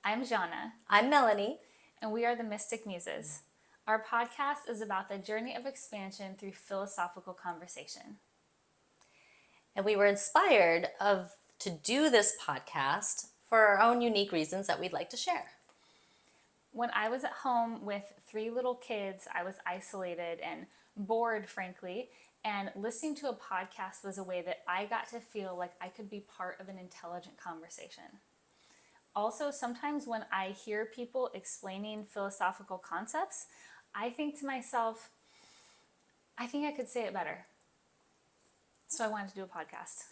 I'm Jana, I'm Melanie. and we are the Mystic Muses. Our podcast is about the journey of expansion through philosophical conversation. And we were inspired to do this podcast for our own unique reasons that we'd like to share. When I was at home with 3 little kids, I was isolated and bored, frankly, and listening to a podcast was a way that I got to feel like I could be part of an intelligent conversation. Also, sometimes when I hear people explaining philosophical concepts, I think to myself, I think I could say it better. So I wanted to do a podcast.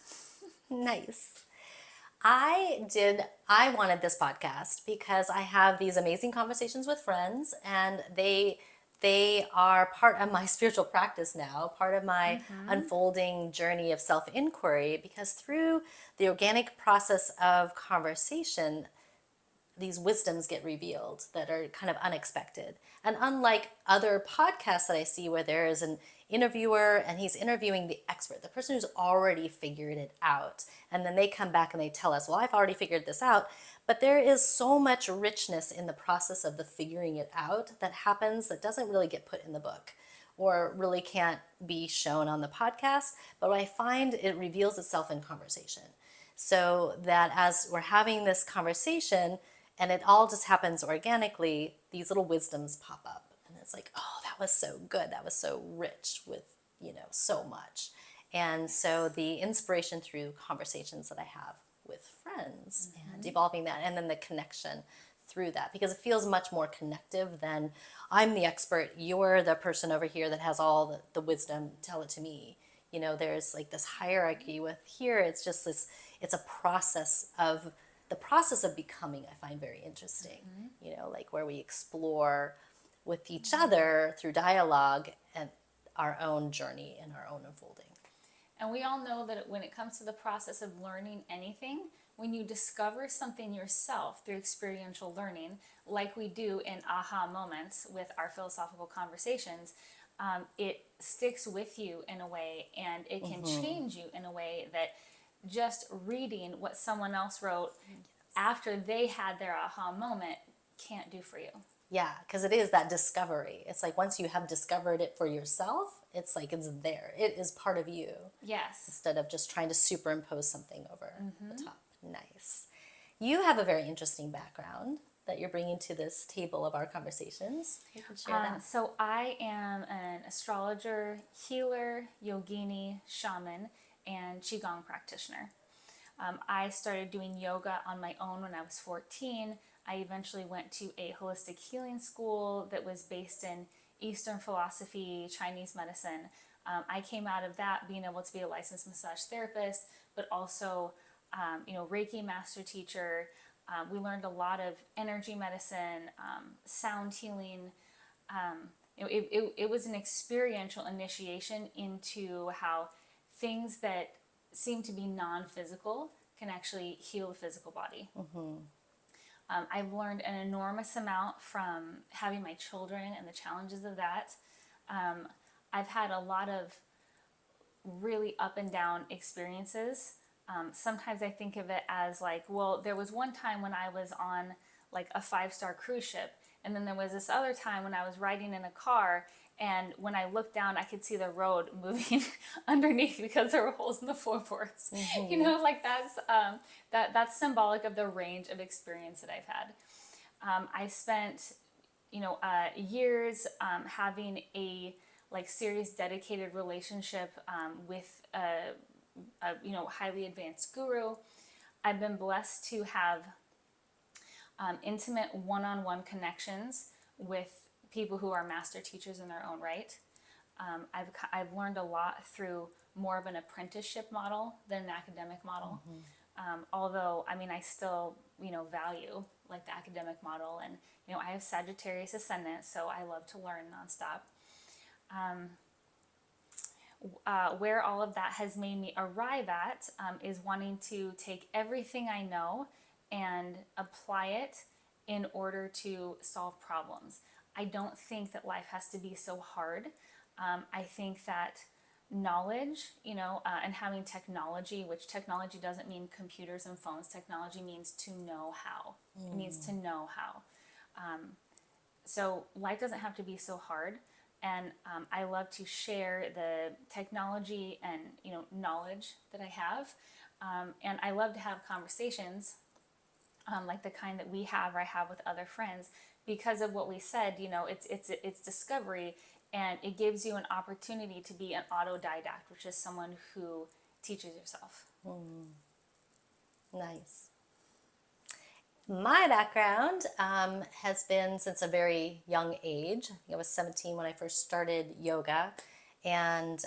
Nice. I wanted this podcast because I have these amazing conversations with friends, and they are part of my spiritual practice now, part of my unfolding journey of self-inquiry, because through the organic process of conversation, these wisdoms get revealed that are kind of unexpected. And unlike other podcasts that I see where there is an interviewer and he's interviewing the expert, the person who's already figured it out, and then they come back and they tell us, well, I've already figured this out. But there is so much richness in the process of the figuring it out that happens that doesn't really get put in the book or really can't be shown on the podcast. But I find it reveals itself in conversation. So that as we're having this conversation, and it all just happens organically, these little wisdoms pop up. And it's like, oh, that was so good. That was so rich with, so much. And so the inspiration through conversations that I have with friends and evolving that, and then the connection through that, because it feels much more connective than I'm the expert, you're the person over here that has all the wisdom, tell it to me. There's like this hierarchy with here. It's just this, it's a process of the process of becoming. I find very interesting, like where we explore with each other through dialogue and our own journey and our own unfolding. And we all know that when it comes to the process of learning anything, when you discover something yourself through experiential learning, like we do in aha moments with our philosophical conversations, it sticks with you in a way, and it can change you in a way that just reading what someone else wrote after they had their aha moment can't do for you. Yeah, because it is that discovery. It's like once you have discovered it for yourself, it's like it's there. It is part of you. Yes. Instead of just trying to superimpose something over the top. Nice. You have a very interesting background that you're bringing to this table of our conversations. You can share that. So I am an astrologer, healer, yogini, shaman, and qigong practitioner. I started doing yoga on my own when I was 14. I eventually went to a holistic healing school that was based in Eastern philosophy, Chinese medicine. I came out of that being able to be a licensed massage therapist, but also, Reiki master teacher. We learned a lot of energy medicine, sound healing. It was an experiential initiation into how things that seem to be non-physical can actually heal the physical body. I've learned an enormous amount from having my children and the challenges of that. I've had a lot of really up and down experiences. Sometimes I think of it as like, well, there was one time when I was on like a 5-star cruise ship, and then there was this other time when I was riding in a car, and when I looked down, I could see the road moving underneath because there were holes in the floorboards. Like that's symbolic of the range of experience that I've had. I spent, years having a like serious dedicated relationship with a highly advanced guru. I've been blessed to have intimate one-on-one connections with people who are master teachers in their own right. I've learned a lot through more of an apprenticeship model than an academic model. Although, I still, value like the academic model, and, I have Sagittarius ascendant, so I love to learn nonstop. Where all of that has made me arrive at is wanting to take everything I know and apply it in order to solve problems. I don't think that life has to be so hard. I think that knowledge, and having technology, which technology doesn't mean computers and phones. Technology means to know how. It means to know how. So life doesn't have to be so hard. And I love to share the technology and knowledge that I have, and I love to have conversations like the kind that we have or I have with other friends because of what we said. It's discovery, and it gives you an opportunity to be an autodidact, which is someone who teaches yourself. Nice. My background has been since a very young age. I think I was 17 when I first started yoga. And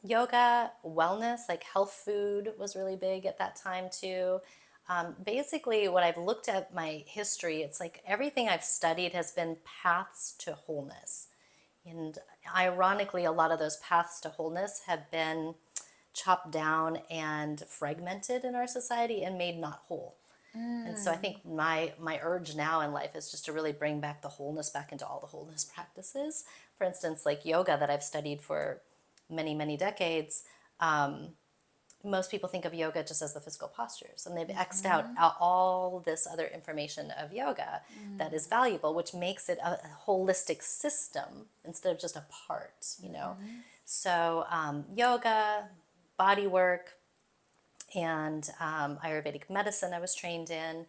yoga, wellness, like health food was really big at that time too. Basically, what I've looked at my history, it's like everything I've studied has been paths to wholeness. And ironically, a lot of those paths to wholeness have been chopped down and fragmented in our society and made not whole. And so I think my urge now in life is just to really bring back the wholeness back into all the wholeness practices. For instance, like yoga that I've studied for many, many decades, most people think of yoga just as the physical postures, and they've X'd out all this other information of yoga that is valuable, which makes it a holistic system instead of just a part. So yoga, body work, and Ayurvedic medicine I was trained in,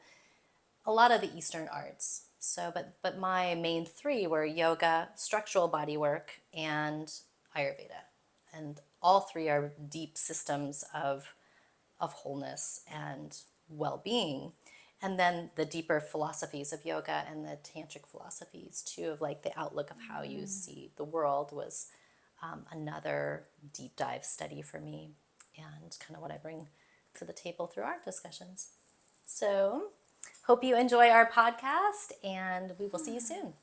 a lot of the Eastern arts. So, but my main three were yoga, structural body work, and Ayurveda. And all three are deep systems of wholeness and well-being. And then the deeper philosophies of yoga and the tantric philosophies too, of like the outlook of how you see the world, was another deep dive study for me, and kind of what I bring to the table through our discussions. So hope you enjoy our podcast, and we will see you soon.